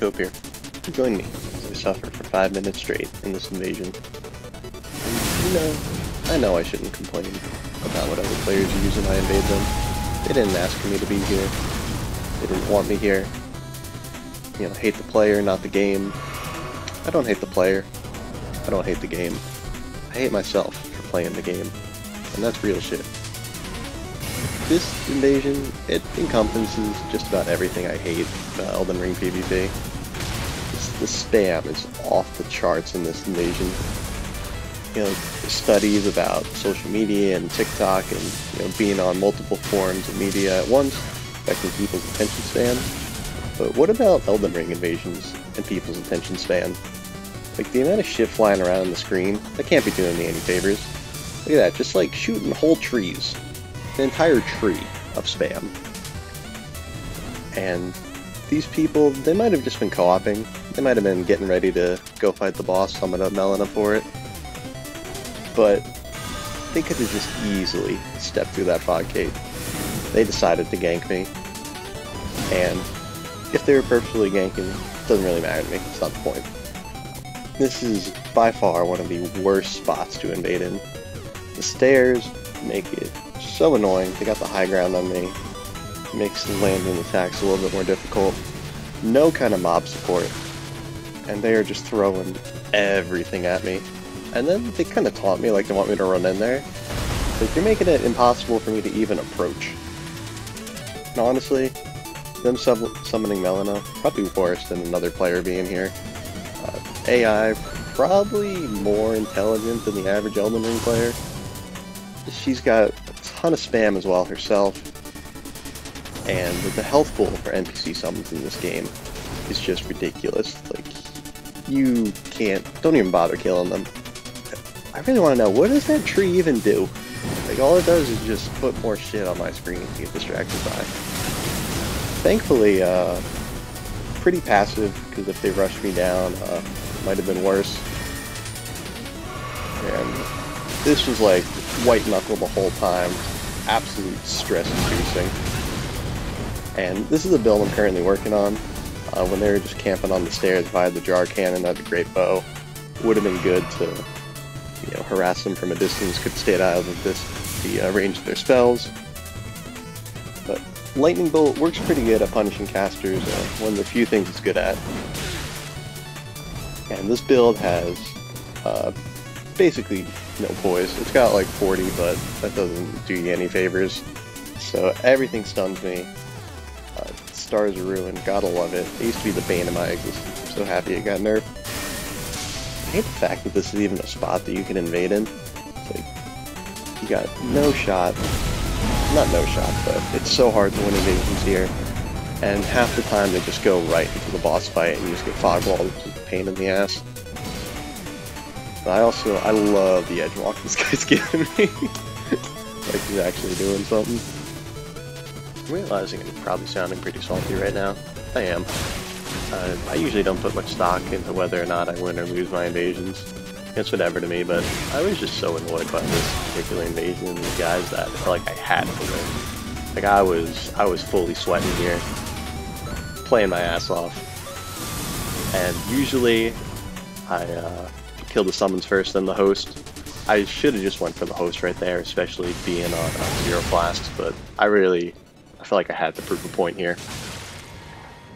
Cope here. Join me as I suffer for 5 minutes straight in this invasion. And, I know I shouldn't complain about what other players use when I invade them. They didn't ask for me to be here. They didn't want me here. Hate the player, not the game. I don't hate the player. I don't hate the game. I hate myself for playing the game. And that's real shit. This invasion, it encompasses just about everything I hate about Elden Ring PvP. The spam is off the charts in this invasion. Studies about social media and TikTok and being on multiple forms of media at once, affecting people's attention span. But what about Elden Ring invasions and people's attention span? Like, the amount of shit flying around on the screen, that can't be doing me any favors. Look at that, just like shooting whole trees. An entire tree of spam. And these people, they might have just been co-oping. They might have been getting ready to go fight the boss, summon up Melina for it. But they could have just easily stepped through that fog gate. They decided to gank me. And if they were purposely ganking, it doesn't really matter to me. It's not the point. This is by far one of the worst spots to invade in. The stairs make it so annoying. They got the high ground on me. It makes the landing attacks a little bit more difficult. No kind of mob support. And they are just throwing everything at me. And then they kind of taunt me like they want me to run in there. Like, you're making it impossible for me to even approach. And honestly, them summoning Melina, probably worse than another player being here. AI, probably more intelligent than the average Elden Ring player. She's got a ton of spam as well herself. And the health pool for NPC summons in this game is just ridiculous. Like, you don't even bother killing them. I really want to know, what does that tree even do? Like, all it does is just put more shit on my screen to get distracted by. Thankfully, pretty passive, because if they rushed me down, it might have been worse. And this was like white knuckle the whole time, absolute stress inducing. And this is a build I'm currently working on. When they were just camping on the stairs, if I had the jar cannon, I had the great bow, would have been good to harass them from a distance, could stay out of the range of their spells. But Lightning Bolt works pretty good at punishing casters, one of the few things it's good at. And this build has basically no poise. It's got like 40, but that doesn't do you any favors. So everything stuns me. Stars of Ruin, gotta love it. It used to be the bane of my existence. I'm so happy it got nerfed. I hate the fact that this is even a spot that you can invade in. It's like, you got no shot. Not no shot, but it's so hard to win invasions here. And half the time they just go right into the boss fight and you just get fog walled, which is a pain in the ass. But I love the edge walk this guy's giving me. Like he's actually doing something. I'm realizing I'm probably sounding pretty salty right now. I am. I usually don't put much stock into whether or not I win or lose my invasions. It's whatever to me, but I was just so annoyed by this particular invasion and these guys that I felt like I had to win. Like I was fully sweating here, playing my ass off. And usually I kill the summons first, then the host. I should have just went for the host right there, especially being on 0 flasks, but I feel like I had to prove a point here.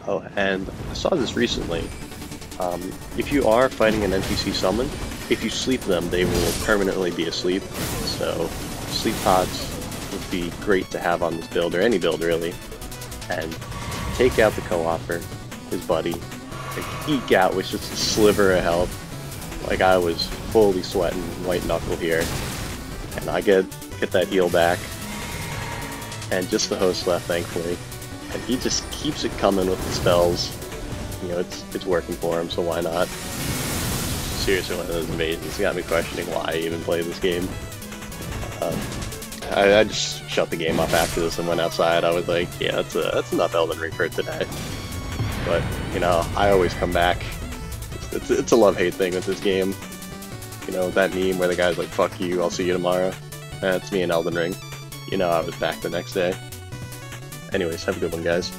Oh, and I saw this recently. If you are fighting an NPC summon, if you sleep them, they will permanently be asleep. So sleep pods would be great to have on this build, or any build really. And take out the co-opper, his buddy, like, eke out with just a sliver of health. Like I was fully sweating, white knuckle here. And I get that heal back. And just the host left, thankfully. And he just keeps it coming with the spells. It's working for him, so why not? Seriously, one of those invasions got me questioning why I even play this game. I just shut the game off after this and went outside. I was like, yeah, that's enough Elden Ring for today. But, I always come back. It's a love-hate thing with this game. That meme where the guy's like, fuck you, I'll see you tomorrow. That's me and Elden Ring. I was back the next day. Anyways, have a good one, guys.